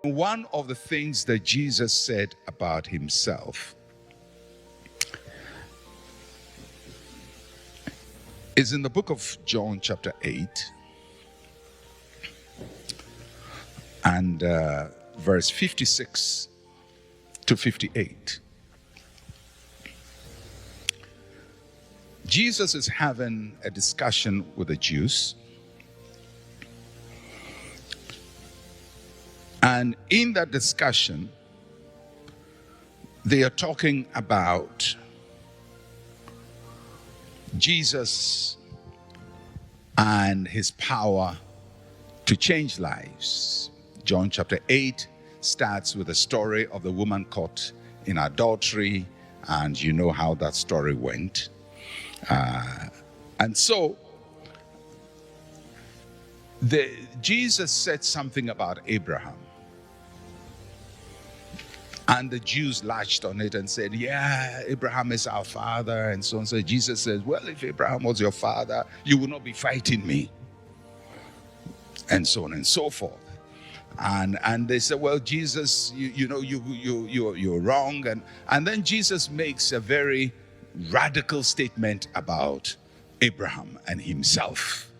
One of the things that Jesus said about himself is in the book of John chapter 8 and verse 56 to 58. Jesus is having a discussion with the Jews. And in that discussion, they are talking about Jesus and his power to change lives. John chapter 8 starts with the story of the woman caught in adultery, and you know how that story went. And so, Jesus said something about Abraham. And the Jews latched on it and said, yeah, Abraham is our father, and so on. So Jesus says, well, if Abraham was your father, you would not be fighting me, and so on and so forth. And they said, well, Jesus, you're wrong. And then Jesus makes a very radical statement about Abraham and himself.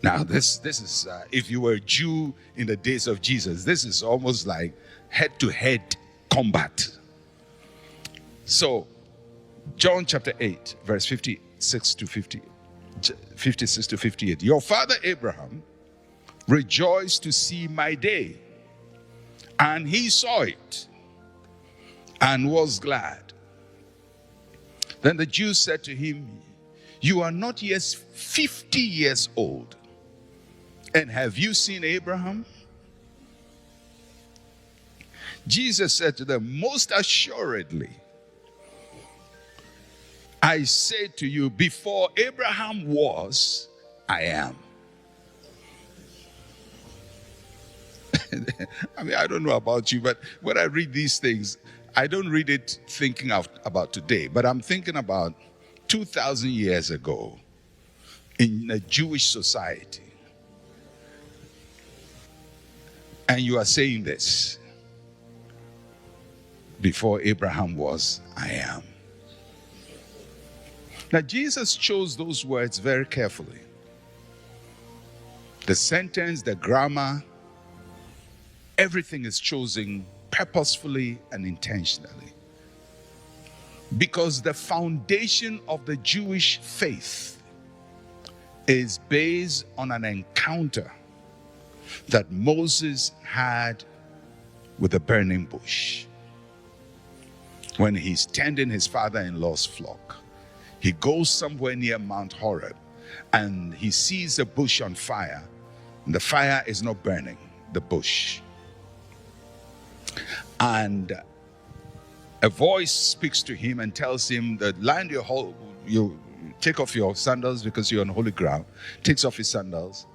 Now, this is, if you were a Jew in the days of Jesus, this is almost like head-to-head combat. So, John chapter 8, verse 56 to 58. Your father Abraham rejoiced to see my day, and he saw it and was glad. Then the Jews said to him, you are not yet 50 years old, and have you seen Abraham? Jesus said to them, most assuredly, I say to you, before Abraham was, I am. I mean, I don't know about you, but when I read these things, I don't read it thinking about today, but I'm thinking about 2,000 years ago in a Jewish society. And you are saying this, before Abraham was, I am. Now, Jesus chose those words very carefully. The sentence, the grammar, everything is chosen purposefully and intentionally. Because the foundation of the Jewish faith is based on an encounter that Moses had with the burning bush. When he's tending his father-in-law's flock, he goes somewhere near Mount Horeb and he sees a bush on fire, and the fire is not burning the bush. And a voice speaks to him and tells him that you take off your sandals because you're on holy ground. Takes off his sandals,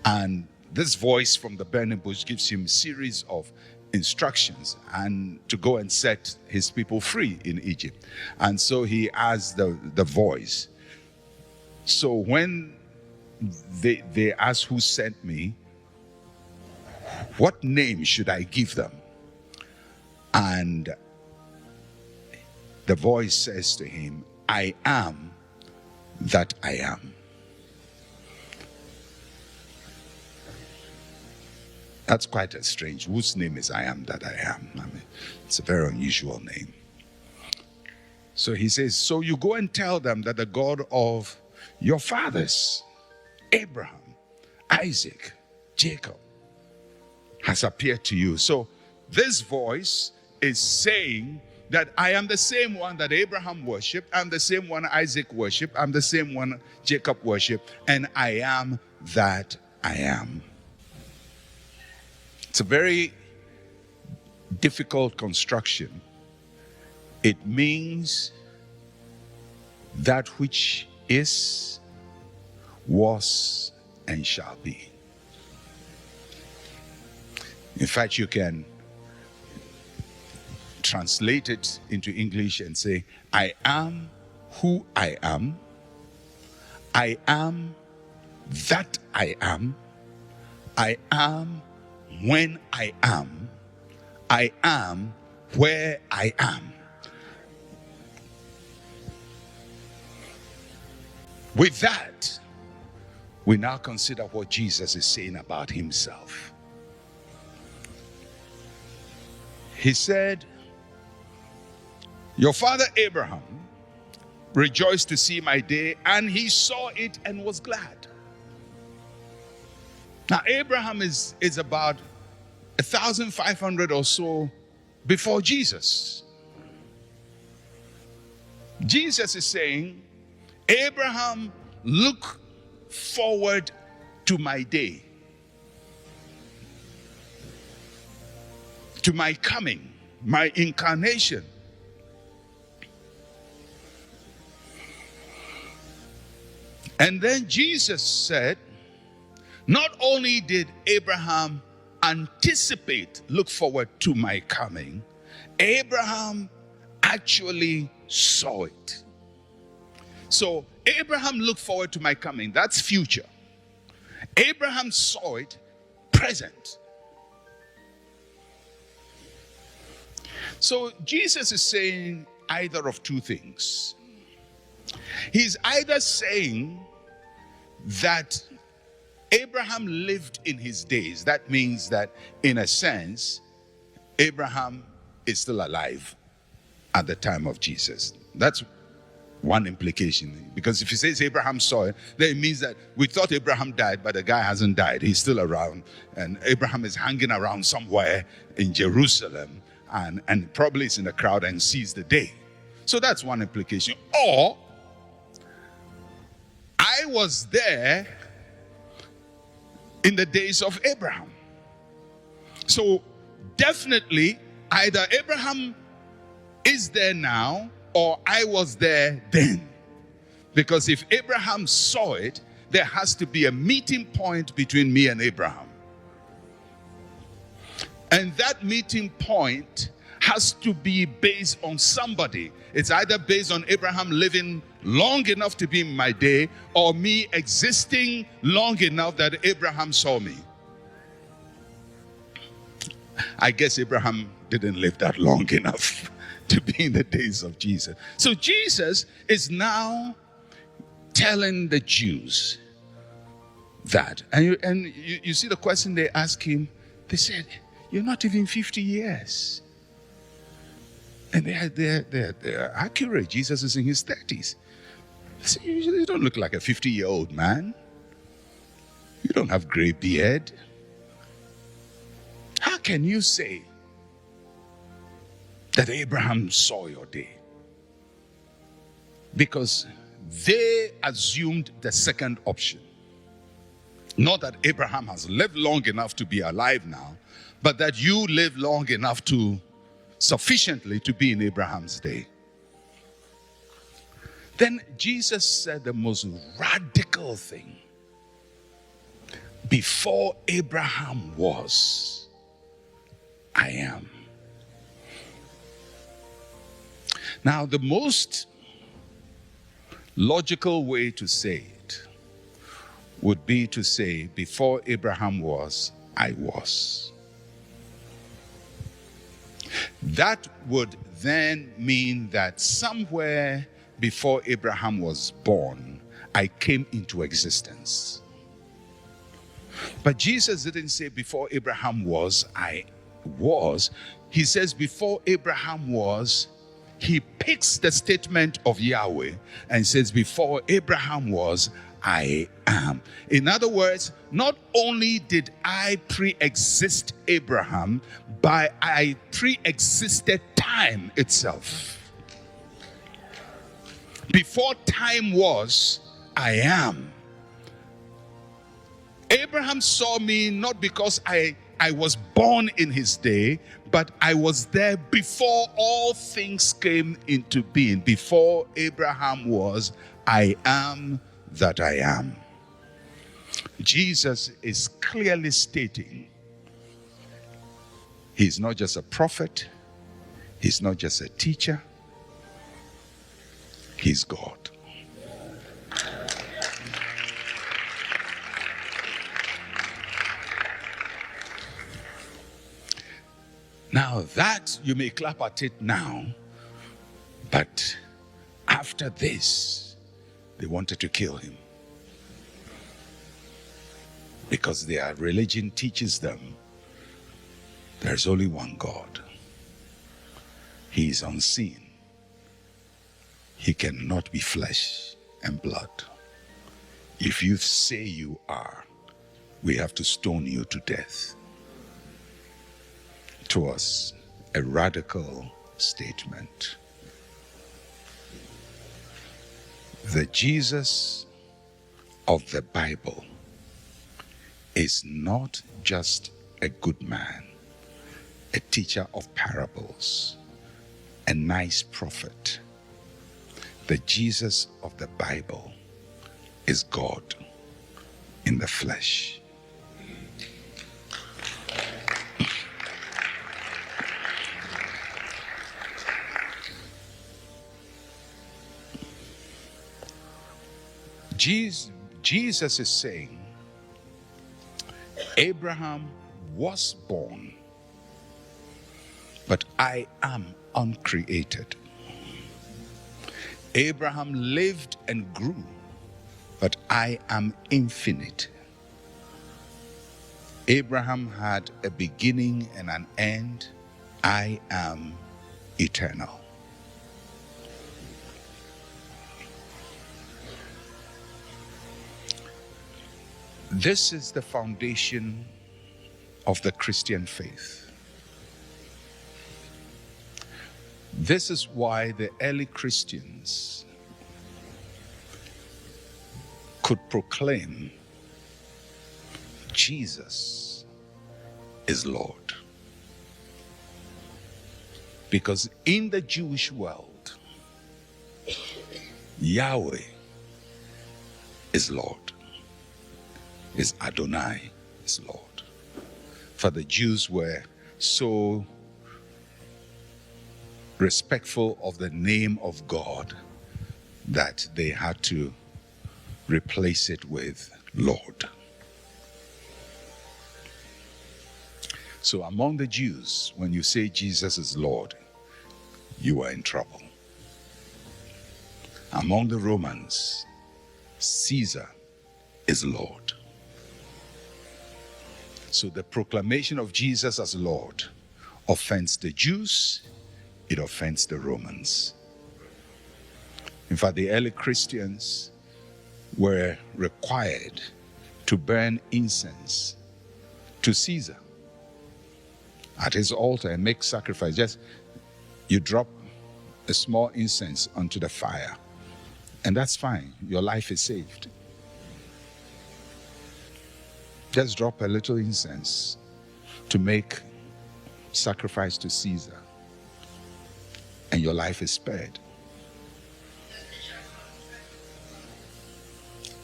and this voice from the burning bush gives him a series of instructions and to go and set his people free in Egypt. And so he asks the voice. So when they ask who sent me, what name should I give them? And the voice says to him, I am that I am. That's quite a strange. Whose name is I am that I am? I mean, it's a very unusual name. So he says, so you go and tell them that the God of your fathers, Abraham, Isaac, Jacob, has appeared to you. So this voice is saying that I am the same one that Abraham worshipped, I'm the same one Isaac worshipped, I'm the same one Jacob worshipped, and I am that I am. It's a very difficult construction. It means that which is, was, and shall be. In fact, you can translate it into English and say, I am who I am that I am when I am, I am where I am. With that, we now consider what Jesus is saying about himself. He said, your father Abraham rejoiced to see my day, and he saw it and was glad. Now, Abraham is about 1,500 or so before Jesus. Jesus is saying, Abraham, look forward to my day, to my coming, my incarnation. And then Jesus said, not only did Abraham anticipate, look forward to my coming, Abraham actually saw it. So Abraham looked forward to my coming. That's future. Abraham saw it present. So Jesus is saying either of two things. He's either saying that Abraham lived in his days. That means that, in a sense, Abraham is still alive at the time of Jesus. That's one implication. Because if he says Abraham saw it, then it means that we thought Abraham died, but the guy hasn't died. He's still around. And Abraham is hanging around somewhere in Jerusalem and probably is in the crowd and sees the day. So that's one implication. Or, I was there in the days of Abraham. So definitely either Abraham is there now or I was there then. Because if Abraham saw it, there has to be a meeting point between me and Abraham. And that meeting point has to be based on somebody. It's either based on Abraham living long enough to be in my day, or me existing long enough that Abraham saw me. I guess Abraham didn't live that long enough to be in the days of Jesus. So Jesus is now telling the Jews that. And you see the question they asked him, they said, you're not even 50 years. And they're accurate. Jesus is in his 30s. They say, you don't look like a 50-year-old man. You don't have gray beard. How can you say that Abraham saw your day? Because they assumed the second option. Not that Abraham has lived long enough to be alive now, but that you live long enough to sufficiently to be in Abraham's day. Then Jesus said the most radical thing. Before Abraham was, I am. Now, the most logical way to say it would be to say, before Abraham was, I was. That would then mean that somewhere before Abraham was born, I came into existence. But Jesus didn't say before Abraham was, I was. He says before Abraham was, he picks the statement of Yahweh and says before Abraham was, I am. In other words, not only did I pre-exist Abraham, but I pre-existed time itself. Before time was, I am. Abraham saw me not because I was born in his day, but I was there before all things came into being. Before Abraham was, I am that I am. Jesus is clearly stating he's not just a prophet, he's not just a teacher, he's God. Now that you may clap at it now, but after this, they wanted to kill him. Because their religion teaches them there's only one God. He is unseen. He cannot be flesh and blood. If you say you are, we have to stone you to death. To us, a radical statement. The Jesus of the Bible is not just a good man, a teacher of parables, a nice prophet. The Jesus of the Bible is God in the flesh. Jesus is saying, Abraham was born, but I am uncreated. Abraham lived and grew, but I am infinite. Abraham had a beginning and an end. I am eternal. This is the foundation of the Christian faith. This is why the early Christians could proclaim Jesus is Lord. Because in the Jewish world, Yahweh is Lord. Is Adonai is Lord. For the Jews were so respectful of the name of God that they had to replace it with Lord. So among the Jews, when you say Jesus is Lord, you are in trouble. Among the Romans, Caesar is Lord. So the proclamation of Jesus as Lord offends the Jews, it offends the Romans. In fact, the early Christians were required to burn incense to Caesar at his altar and make sacrifice. Just you drop a small incense onto the fire, and that's fine. Your life is saved. Just drop a little incense to make sacrifice to Caesar, and your life is spared.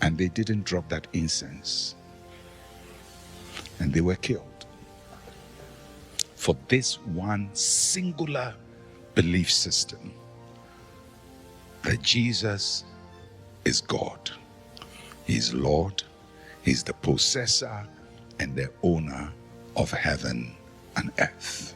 And they didn't drop that incense, and they were killed for this one singular belief system that Jesus is God. He's Lord. He's the possessor and the owner of heaven and earth.